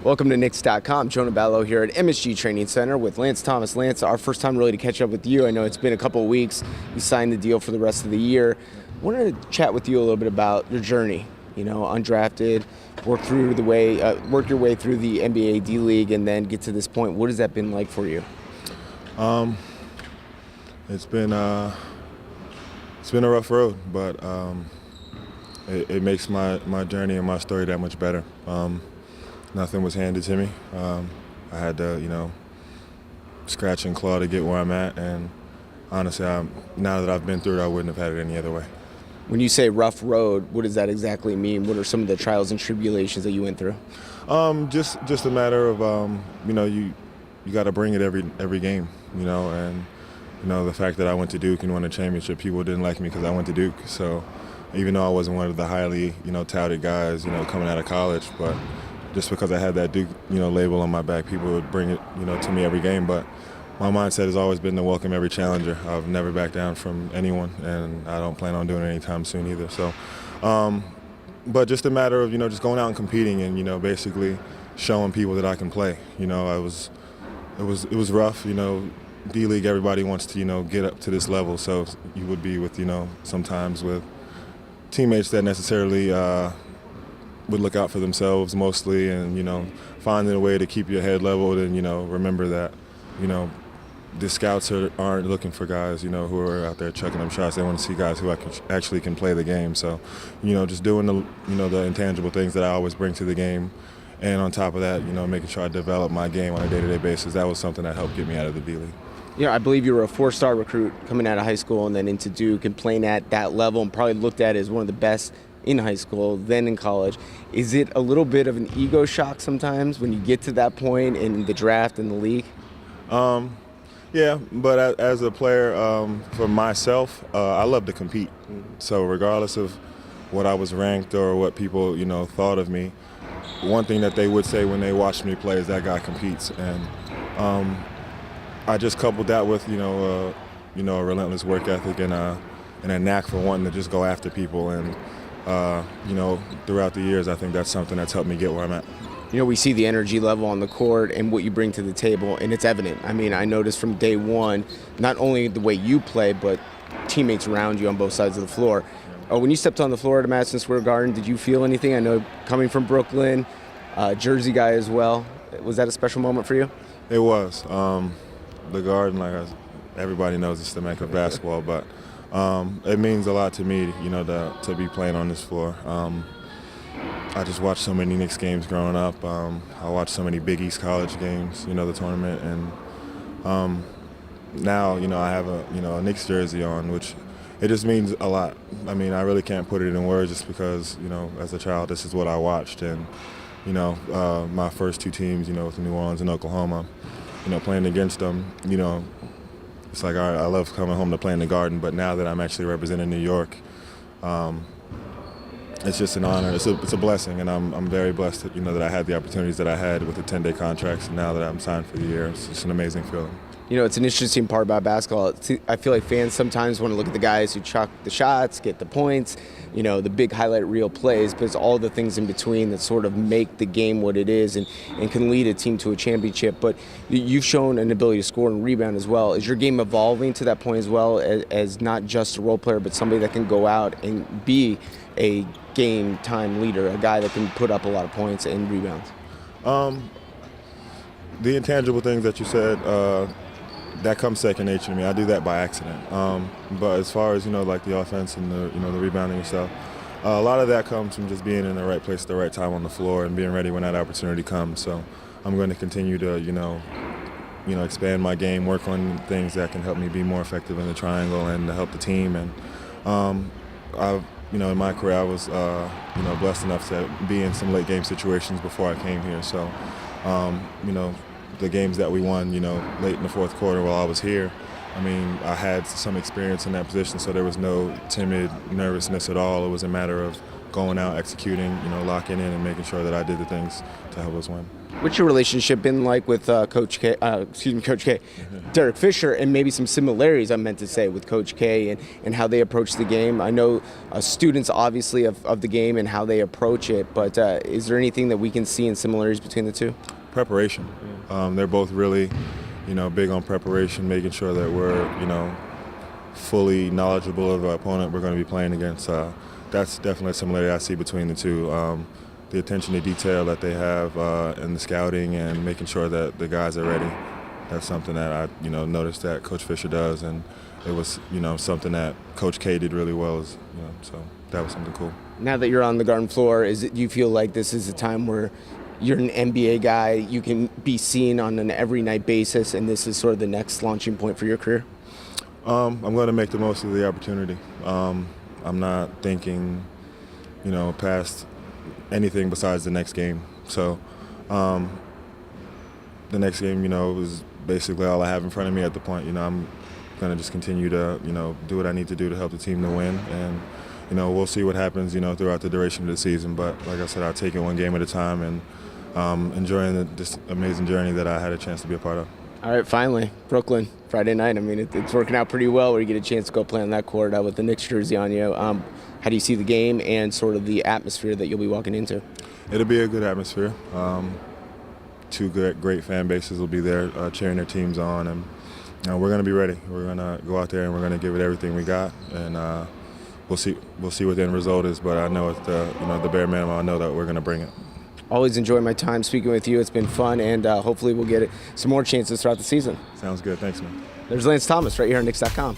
Welcome to Knicks.com. Jonah Ballow here at MSG Training Center with Lance Thomas. Lance, our first time really to catch up with you. I know it's been a couple of weeks. You signed the deal for the rest of the year. I wanted to chat with you a little bit about your journey. You know, undrafted, work your way through the NBA D League, and then get to this point. What has that been like for you? It's been a rough road, but it makes my journey and my story that much better. Nothing was handed to me. I had to, scratch and claw to get where I'm at, and honestly, now that I've been through it, I wouldn't have had it any other way. When you say rough road, what does that exactly mean? What are some of the trials and tribulations that you went through? Just a matter of you got to bring it every game, and the fact that I went to Duke and won a championship, people didn't like me because I went to Duke. So even though I wasn't one of the highly touted guys coming out of college, but just because I had that Duke label on my back, people would bring it to me every game. But my mindset has always been to welcome every challenger. I've never backed down from anyone, and I don't plan on doing it anytime soon either. So, but just a matter of just going out and competing and basically showing people that I can play. It was rough. D League, everybody wants to get up to this level. So you would be with sometimes with teammates that necessarily would look out for themselves mostly, and finding a way to keep your head leveled and remember that the scouts aren't looking for guys who are out there chucking them shots. They want to see guys who actually can play the game. So just doing the intangible things that I always bring to the game, and on top of that making sure I develop my game on a day-to-day basis. That was something that helped get me out of the D League. Yeah, I believe you were a 4-star recruit coming out of high school and then into Duke and playing at that level, and probably looked at as one of the best in high school, then in college. Is it a little bit of an ego shock sometimes when you get to that point in the draft and the league? Yeah, but as a player, for myself, I love to compete. So regardless of what I was ranked or what people thought of me, one thing that they would say when they watched me play is that guy competes. And I just coupled that with a relentless work ethic and a knack for wanting to just go after people. And throughout the years, I think that's something that's helped me get where I'm at. We see the energy level on the court and what you bring to the table, and it's evident. I mean, I noticed from day one, not only the way you play, but teammates around you on both sides of the floor. When you stepped on the floor at Madison Square Garden, did you feel anything? I know coming from Brooklyn, Jersey guy as well. Was that a special moment for you? It was. The Garden, everybody knows it's the Mecca of basketball, but it means a lot to me, to be playing on this floor. I just watched so many Knicks games growing up. I watched so many Big East college games, the tournament, and now, I have a Knicks jersey on, which it just means a lot. I mean, I really can't put it in words just because, as a child, this is what I watched. And, my first two teams, with New Orleans and Oklahoma, playing against them, it's like, all right, I love coming home to play in the Garden, but now that I'm actually representing New York, it's just an honor. It's a blessing, and I'm very blessed that, that I had the opportunities that I had with the 10-day contracts, and now that I'm signed for the year, it's just an amazing feeling. It's an interesting part about basketball. I feel like fans sometimes want to look at the guys who chuck the shots, get the points, the big highlight reel plays, but it's all the things in between that sort of make the game what it is and can lead a team to a championship. But you've shown an ability to score and rebound as well. Is your game evolving to that point as well, as not just a role player, but somebody that can go out and be a game time leader, a guy that can put up a lot of points and rebounds? The intangible things that you said, that comes second nature to me. I do that by accident. But as far as like the offense and the rebounding and stuff, a lot of that comes from just being in the right place at the right time on the floor and being ready when that opportunity comes. So I'm going to continue to expand my game, work on things that can help me be more effective in the triangle and to help the team. And in my career, I was blessed enough to be in some late game situations before I came here. So the games that we won, late in the fourth quarter while I was here, I had some experience in that position, so there was no timid nervousness at all. It was a matter of going out, executing, locking in and making sure that I did the things to help us win. What's your relationship been like with Coach K, Derek Fisher, and maybe some similarities, I meant to say, with Coach K and how they approach the game? I know students, obviously, of the game and how they approach it, but is there anything that we can see in similarities between the two? Preparation. They're both really, big on preparation, making sure that we're, fully knowledgeable of the opponent we're going to be playing against. That's definitely a similarity I see between the two. The attention to detail that they have in the scouting and making sure that the guys are ready. That's something that I, noticed that Coach Fisher does, and it was, something that Coach K did really well. So that was something cool. Now that you're on the garden floor, do you feel like this is a time where you're an NBA guy, you can be seen on an every night basis, and this is sort of the next launching point for your career? I'm going to make the most of the opportunity. I'm not thinking, past anything besides the next game. So the next game, was basically all I have in front of me at the point. I'm going to just continue to, do what I need to do to help the team to win. And, we'll see what happens, throughout the duration of the season. But like I said, I'll take it one game at a time and enjoying this amazing journey that I had a chance to be a part of. All right, finally, Brooklyn, Friday night. I mean, it's working out pretty well where you get a chance to go play on that court with the Knicks jersey on you. How do you see the game and sort of the atmosphere that you'll be walking into? It'll be a good atmosphere. Two great fan bases will be there cheering their teams on, and we're going to be ready. We're going to go out there and we're going to give it everything we got, and we'll see what the end result is. But I know at the bare minimum, I know that we're going to bring it. Always enjoy my time speaking with you. It's been fun, and hopefully we'll get some more chances throughout the season. Sounds good. Thanks, man. There's Lance Thomas right here on Knicks.com.